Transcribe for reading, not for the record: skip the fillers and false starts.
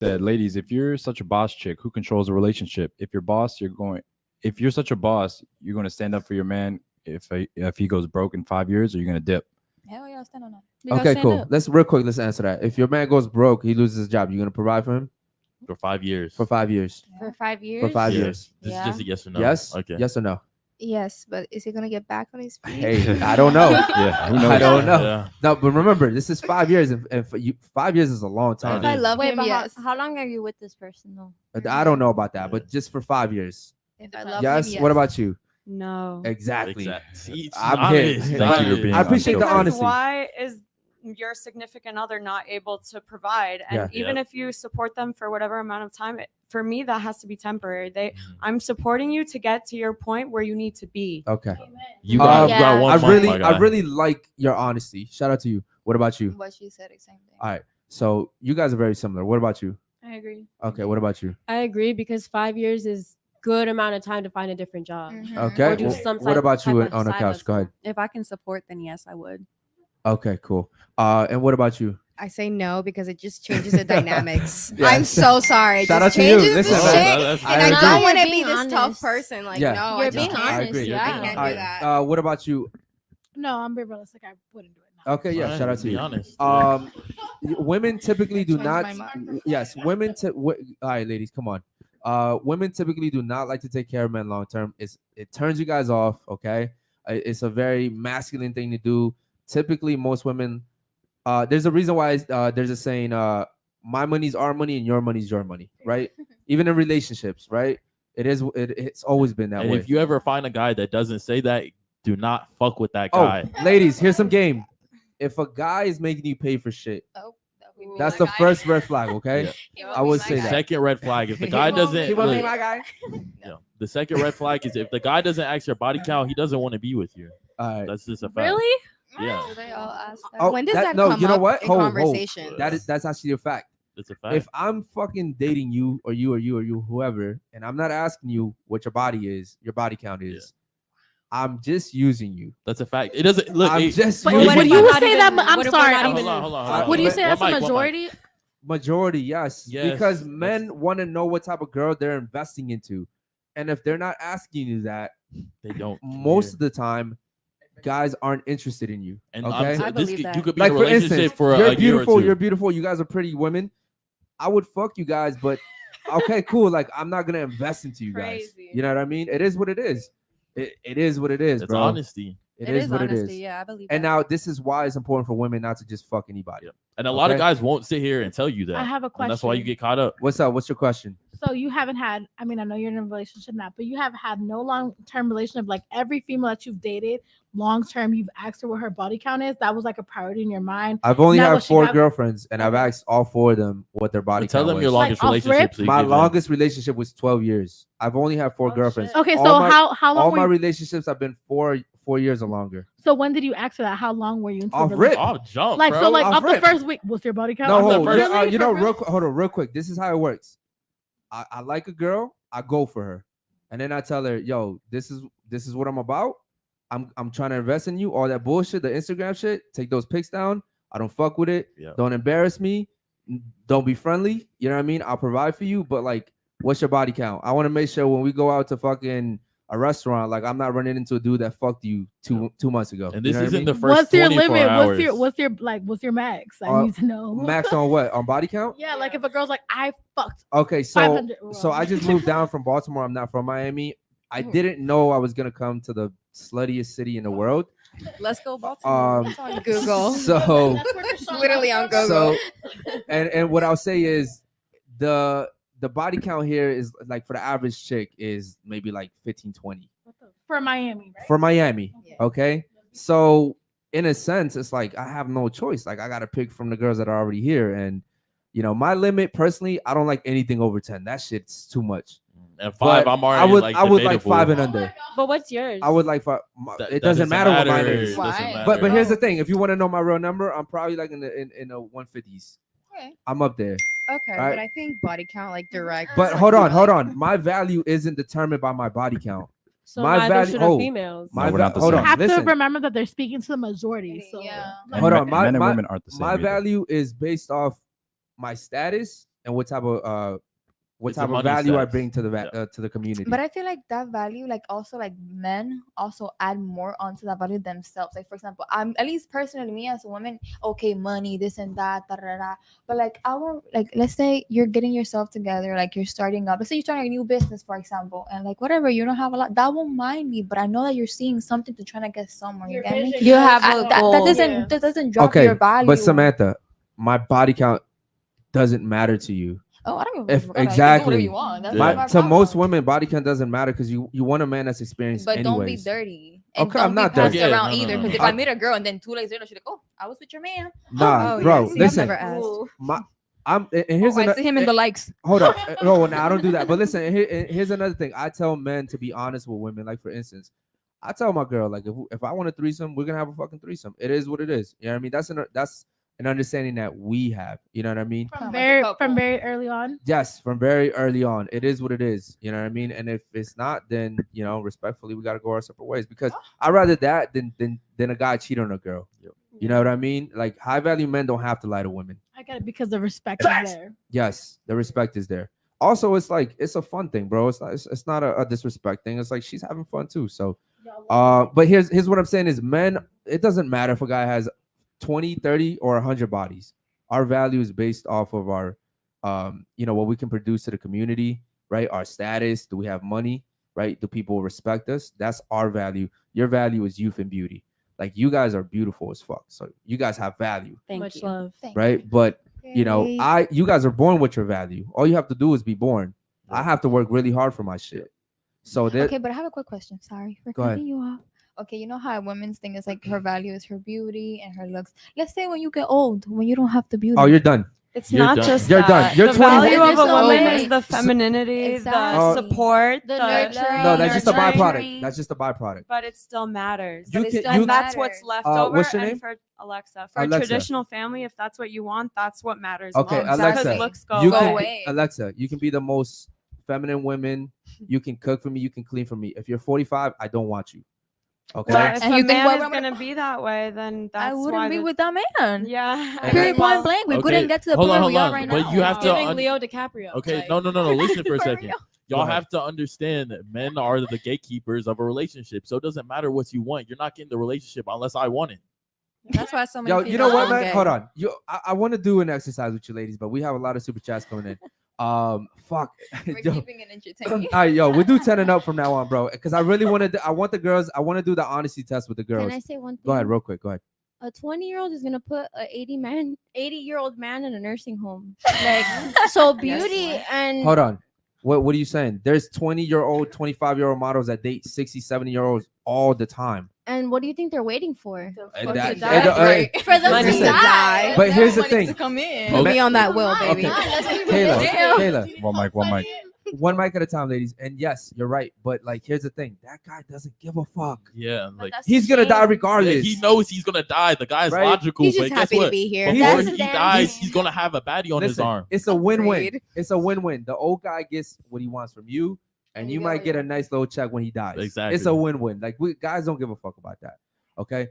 That ladies, if you're such a boss chick who controls a relationship, if you're boss, if you're such a boss, you're going to stand up for your man if he goes broke in 5 years, or you're going to dip. Hell yeah, I'll stand on that. Okay, cool. Let's real quick. Let's answer that. If your man goes broke, he loses his job. You gonna provide for him For 5 years. for 5 years? For 5 years. For 5 Yeah. years. This Yeah. is just a yes or no. Yes. Okay. Yes or no? Yes, but is he gonna get back on his feet? Hey, I don't know. Yeah, who knows? I don't know. Yeah. No, but remember, this is 5 years, and for you, 5 years is a long If time. I love Wait, him, but yes. how long are you with this person though? I don't know about that, but just for 5 years. If I love Yes. him, yes. What about you? No. Exactly. See, it's I'm hit. honest. Thank you for being I appreciate the unfiltered. honesty. Why is your significant other not able to provide? And Yeah. even Yeah. if you support them for whatever amount of time, for me that has to be temporary. I'm supporting you to get to your point where you need to be. Okay. You got, Yeah. you got one I month, really, my guy. I really like your honesty. Shout out to you. What about you? What she said, same thing. All right. So you guys are very similar. What about you? I agree. Okay. What about you? I agree because 5 years is good amount of time to find a different job. Mhm. Okay. Or do Well, some what type- about you type of on the side couch? Go ahead. hustle. If I can support, then yes, I would. Okay. Cool. And what about you? I say no because it just changes the dynamics. Yeah. I'm so sorry. It Shout just out to you. changes Listen, the man. shit. That's- And I I agree. don't want to You're be being this tough honest. person. Like, Yeah. no, I You're just being can't. I honest. agree. Yeah. I can't All do right. that. What about you? No, I'm being realistic. I wouldn't do it now. Okay. Yeah. Fine, Shout out to be you. honest. Women typically do Changed not. my mind. Yes, women. All right, ladies, come on. Women typically do not like to take care of men long term. It turns you guys off. Okay, it's a very masculine thing to do. Typically, most women. There's a reason why there's a saying. My money's our money and your money's your money. Right? Even in relationships, right? It's always been that And way. if you ever find a guy that doesn't say that, do not fuck with that Oh, guy. ladies, here's some game. If a guy is making you pay for shit, Oh, that would be that's my the guy. first red flag. Okay. Yeah. He I be would my say guy. that. Second red flag. If the guy doesn't, He won't be look, my guy. yeah, the second red flag is if the guy doesn't ask your body count, he doesn't want to be with you. All right. That's just a fact. Really? Yeah, Do they all ask that? Oh, when does that- that, no, come you know up what? in Hold. conversation? That's actually a fact. it's a fact. If I'm fucking dating you or you or you or you whoever, and I'm not asking you what your body is, your body count is, I'm just using you. That's a fact. It doesn't look. I'm it- just But using would you. you not say even- that? I'm what if we're sorry. not I'm- hold on, hold on, hold on. Would you One say that's a mic, one mic. majority? Majority, yes. Yes, Because that's- men want to know what type of girl they're investing into. And if they're not asking you that, They don't. most care. of the time, guys aren't interested in you. And okay? I'm I this believe could, that. you could be Like in a for relationship instance, for you're a year beautiful, or two. you're beautiful, you guys are pretty women. I would fuck you guys, but okay, cool. Like I'm not gonna invest into you guys. Crazy. You know what I mean? It is what it is. It is what it is, It's bro. honesty. It is what honesty. it is. Yeah, I believe And that. now this is why it's important for women not to just fuck anybody. Yep. And a lot of Okay. guys won't sit here and tell you that. I have a And question. that's why you get caught up. What's up? What's your question? So you haven't had, I mean, I know you're in a relationship now, but you have had no long-term relationship. Like every female that you've dated, long-term, you've asked her what her body count is. That was like a priority in your mind. I've only Now had what she 4 have- girlfriends, and I've asked all 4 of them what their body But tell count them was. your longest off relationship. rip? So you My give them- longest relationship was 12 years. I've only had 4 Oh, girlfriends. shit. Okay, All so my- how long all were my you? relationships have been 4 years or longer. So when did you ask her that? How long were you into Off the rip. relationship? Oh, jump, Like bro. so, like off off the rip. first week, what's your body count? No, I'm the hold, first- Really? you know, For real? hold on, real quick. This is how it works. I like a girl, I go for her, and then I tell her, "Yo, this is what I'm about. I'm trying to invest in you. All that bullshit, the Instagram shit. Take those pics down. I don't fuck with it. Yeah. Don't embarrass me. Don't be friendly. You know what I mean? I'll provide for you, but like, what's your body count? I want to make sure when we go out to fucking a restaurant, like I'm not running into a dude that fucked you two months ago. And You this know what I isn't mean? the first What's your 24 limit? hours. What's your max? I need to know. Max on what? On body count? Yeah, like if a girl's like, I fucked Okay, so 500. I just moved down from Baltimore. I'm not from Miami. I didn't know I was gonna come to the sluttiest city in the world. Let's go Baltimore. It's on Google. So It's literally on Google. so and what I'll say is the body count here is like for the average chick is maybe like 15, 20 for Miami, right? for Miami. Yeah. Okay. So in a sense, it's like I have no choice. Like I gotta pick from the girls that are already here. And you know, my limit personally, I don't like anything over 10. That shit's too much. And 5, But I'm already I would like debatable. 5 and under. But what's yours? I would like 5. That- It that doesn't matter what mine matter. is. It doesn't Why? matter. But here's the thing: if you want to know my real number, I'm probably like in the 150s. Okay. I'm up there. Okay, Right. but I think body count, like direct. But hold on. My value isn't determined by my body count. so my neither value- should oh, the females. My we're not the hold same. on. You have Listen. to remember that they're speaking to the majority. So Yeah. like, Hold on, Men and my- women aren't the same. My either. value is based off my status and what type of It's a money value I sex. bring to the community. But I feel like that value, like also like men also add more onto that value themselves. Like for example, I'm at least personally me as a woman, okay, money, this and that, da, da, da. But like I won't like let's say you're getting yourself together, like you're starting up. Let's say you're starting a new business, for example, and like whatever, you don't have a lot. That won't mind me, but I know that you're seeing something to try to get somewhere. You Your get me? vision You have I- a that goal. doesn't Yeah. that doesn't drop okay, your value. but Samantha, my body count doesn't matter to you. Oh, I don't give a If- fuck. You can do exactly. whatever you want. That's Yeah. not my To most problem. women, body count doesn't matter because you want a man that's experienced But don't be anyways. dirty. And Okay, don't I'm be not passed dirty. Yeah, around no, no, either. no. Because if I- I meet a girl and then 2 days later she's like, "Oh, I was with your man." Nah, Oh, bro, yeah. See, I've listen. never asked. And here's Oh, I another. see him in the likes. Hold on. No, I don't do that. But listen, here's another thing. I tell men to be honest with women. Like for instance, I tell my girl like if I want a threesome, we're gonna have a fucking threesome. It is what it is. You know what I mean? That's an understanding that we have. You know what I mean? From Come as a couple. very early on. Yes, from very early on, it is what it is. You know what I mean? And if it's not, then respectfully, we gotta go our separate ways. Because I'd rather that than a guy cheat on a girl. You know what I mean? Like high value men don't have to lie to women. I get it because the respect is there. Yes, the respect is there. Also, it's like it's a fun thing, bro. It's not a disrespect thing. It's like she's having fun too. So, but here's what I'm saying is men. It doesn't matter if a guy has 20, 30, or 100 bodies. Our value is based off of our, what we can produce to the community, right? Our status. Do we have money, right? Do people respect us? That's our value. Your value is youth and beauty. Like you guys are beautiful as fuck. So you guys have value, Thank Much you. love. Thank right? But you guys are born with your value. All you have to do is be born. I have to work really hard for my shit. So that Okay, but I have a quick question. Sorry for Go ahead. cutting you off. Okay, you know how a woman's thing is like her value is her beauty and her looks. Let's say when you get old, when you don't have the beauty. oh, you're done. It's You're not done. just You're that. done. You're the 20 value of a You're woman so is the right. femininity, Exactly. the support, The the nurturing. No, that's just a nurturing. byproduct. That's just a byproduct. but it still matters. You But it can- still you- And that's matters. what's left Uh, over. what's your and name? for Alexa, for Alexa. traditional family, if that's what you want, that's what matters. Okay, most. Alexa, Because looks go you Go can away. away. Alexa, you can be the most feminine woman. You can cook for me. You can clean for me. If you're 45, I don't want you. Okay. But if And a you think, man why is would I- gonna be that way, then that's I why wouldn't be the- with that man. Yeah. And Period. then- Point blank. We Okay, couldn't get to the hold point on, where we hold are on. right But now. you have to Giving un- Leo DiCaprio. Okay, like- no. Listen for a For second. real. Y'all ahead. have to understand that men are the gatekeepers of a relationship. So it doesn't matter what you want. You're not getting the relationship unless I want it. That's why so many. Yo, you know females what, go man? gay. Hold on. I want to do an exercise with you ladies, but we have a lot of super chats coming in. Fuck. We're Yo. keeping it entertaining. All right, yo, we'll do 10 and up from now on, bro. Because I really want to. I want the girls. I want to do the honesty test with the girls. Can I say one thing? Go ahead, real quick. Go ahead. A 20-year-old is gonna put a 80-year-old man in a nursing home. Like so, beauty and Hold on. What are you saying? There's 20-year-old, 25-year-old models that date 60, 70-year-olds all the time. and what do you think they're waiting for? And Fuck that- to die. and, Right. For them Money to to die. die. But here's the Money thing. to come in. Put me on that will, Okay. baby. Kayla, One mic. one mic at a time, ladies. And yes, you're right. But like, here's the thing: that guy doesn't give a fuck. Yeah, But like that's He's the gonna die shame. regardless. he knows he's gonna die. The guy's Right? logical, He's but just guess happy to what? be here. Before That's he the dies, damn- he's gonna have a baddie on his Listen, arm. it's a win-win. Agreed. It's a win-win. The old guy gets what he wants from you, and And you you might get get what a you nice little check when he dies. It's Exactly. a win-win. Like guys don't give a fuck about that. Okay.